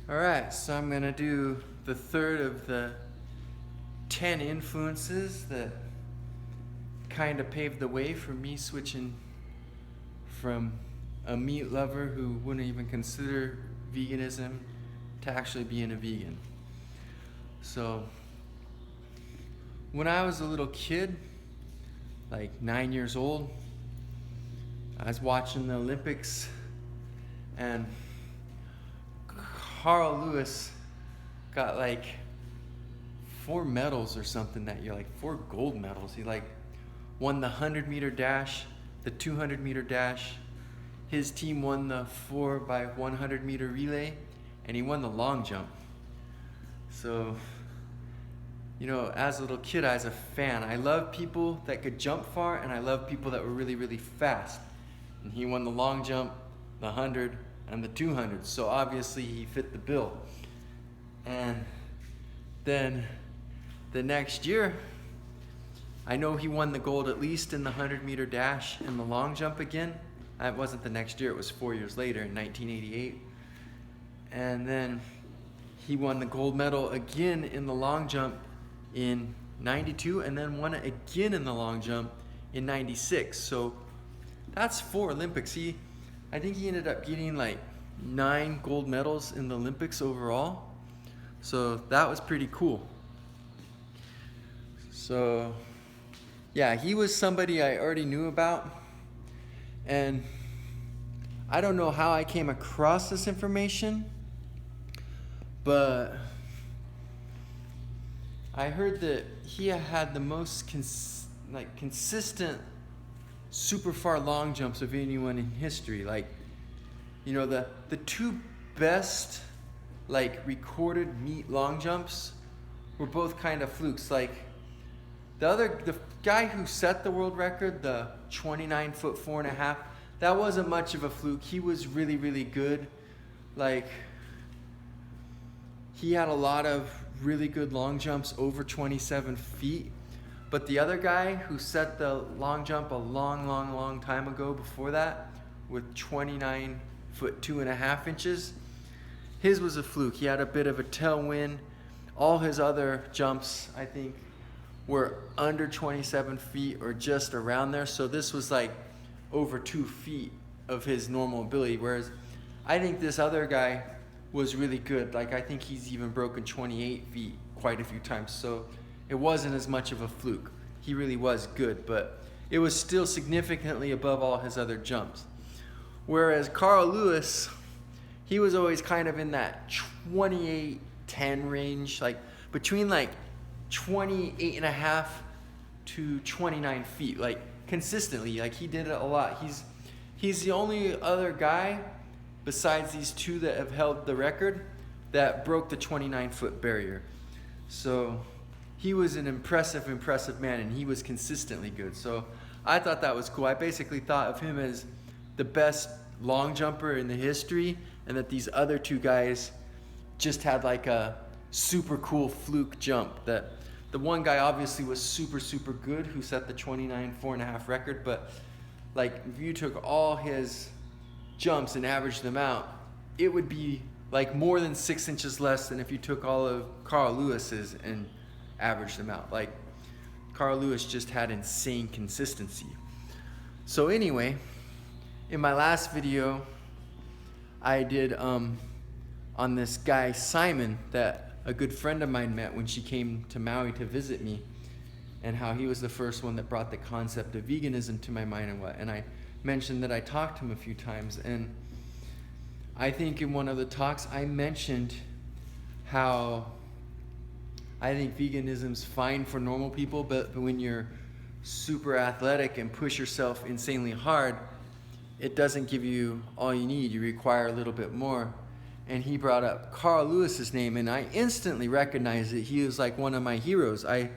Alright, so I'm gonna do the third of the 10 influences that kind of paved the way for me switching from a meat lover who wouldn't even consider veganism to actually being a vegan. So, when I was a little kid, like 9 years old, I was watching the Olympics and Carl Lewis got like 4 medals or something that year, like 4 gold medals. He like won the 100-meter dash, the 200-meter dash. His team won the 4 by 100-meter relay, and he won the long jump. So, you know, as a little kid, I was a fan. I loved people that could jump far, and I loved people that were really, really fast. And he won the long jump, the 100, and the 200. So obviously he fit the bill. And then the next year, I know he won the gold at least in the 100-meter dash and the long jump again. It wasn't the next year, it was 4 years later in 1988. And then he won the gold medal again in the long jump in 92, and then won it again in the long jump in 96. So that's 4 Olympics. I think he ended up getting like 9 gold medals in the Olympics overall. So that was pretty cool. So yeah, he was somebody I already knew about. And I don't know how I came across this information, but I heard that he had the most consistent super far long jumps of anyone in history. Like, you know, the 2 best like recorded meet long jumps were both kind of flukes. Like the guy who set the world record, the 29 foot 4.5, that wasn't much of a fluke. He was really, really good. Like, he had a lot of really good long jumps over 27 feet. But the other guy who set the long jump a long time ago before that, with 29 foot 2.5 inches, his was a fluke. He had a bit of a tailwind. All his other jumps, I think, were under 27 feet or just around there. So this was like over 2 feet of his normal ability. Whereas I think this other guy was really good. Like, I think he's even broken 28 feet quite a few times. So it wasn't as much of a fluke. He really was good, but it was still significantly above all his other jumps. Whereas Carl Lewis, he was always kind of in that 28-10 range, like between like 28.5 to 29 feet, like consistently. Like, he did it a lot. He's the only other guy besides these 2 that have held the record that broke the 29-foot barrier. So he was an impressive man, and he was consistently good. So I thought that was cool. I basically thought of him as the best long jumper in the history, and that these other 2 guys just had like a super cool fluke jump. That the one guy obviously was super good, who set the 29 4.5 record, but like if you took all his jumps and averaged them out, it would be like more than 6 inches less than if you took all of Carl Lewis's and averaged them out. Like, Carl Lewis just had insane consistency. So anyway, in my last video, I did on this guy Simon that a good friend of mine met when she came to Maui to visit me, and how he was the first one that brought the concept of veganism to my mind and I mentioned that I talked to him a few times, and I think in one of the talks I mentioned how I think veganism's fine for normal people, but when you're super athletic and push yourself insanely hard, it doesn't give you all you need. You require a little bit more. And he brought up Carl Lewis's name, and I instantly recognized it. He was like one of my heroes. I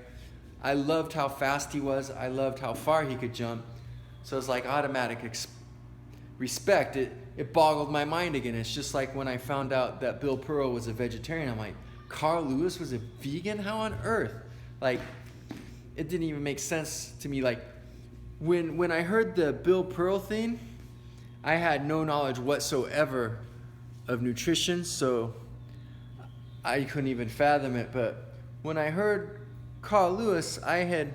loved how fast he was. I loved how far he could jump. So it's like automatic respect. It boggled my mind again. It's just like when I found out that Bill Pearl was a vegetarian. I'm like, Carl Lewis was a vegan? How on earth? Like, it didn't even make sense to me. Like, when I heard the Bill Pearl thing, I had no knowledge whatsoever of nutrition, so I couldn't even fathom it. But when I heard Carl Lewis, I had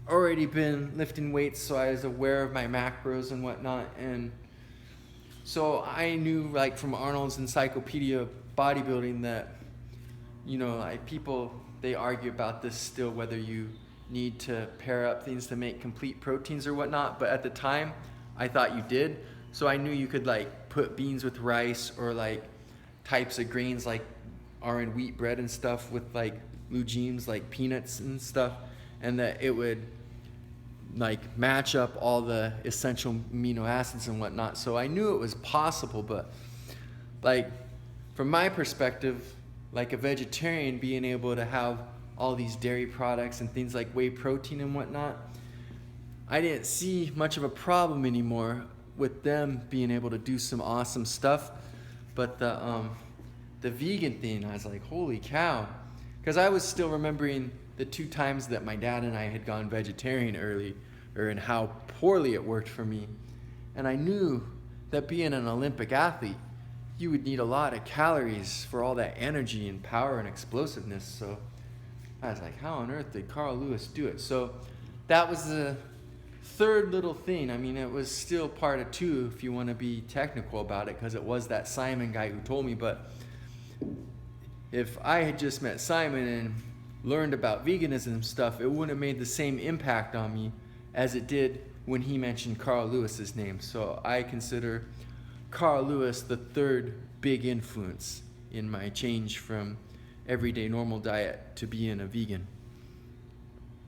already been lifting weights, so I was aware of my macros and whatnot. And so I knew, like, from Arnold's Encyclopedia Bodybuilding that, you know, like, people, they argue about this still, whether you need to pair up things to make complete proteins or whatnot. But at the time, I thought you did. So I knew you could, like, put beans with rice, or like types of grains like are in wheat bread and stuff with like legumes like peanuts and stuff, and that it would like match up all the essential amino acids and whatnot. So I knew it was possible, but like from my perspective, like a vegetarian, being able to have all these dairy products and things like whey protein and whatnot, I didn't see much of a problem anymore with them being able to do some awesome stuff. But the vegan thing, I was like, holy cow. Because I was still remembering the 2 times that my dad and I had gone vegetarian early, and how poorly it worked for me. And I knew that being an Olympic athlete, you would need a lot of calories for all that energy and power and explosiveness. So I was like, how on earth did Carl Lewis do it? So that was the third little thing. I mean, it was still part of 2 if you want to be technical about it, because it was that Simon guy who told me. But if I had just met Simon and learned about veganism stuff, it wouldn't have made the same impact on me as it did when he mentioned Carl Lewis's name. So I consider Carl Lewis the 3rd big influence in my change from everyday normal diet to being a vegan.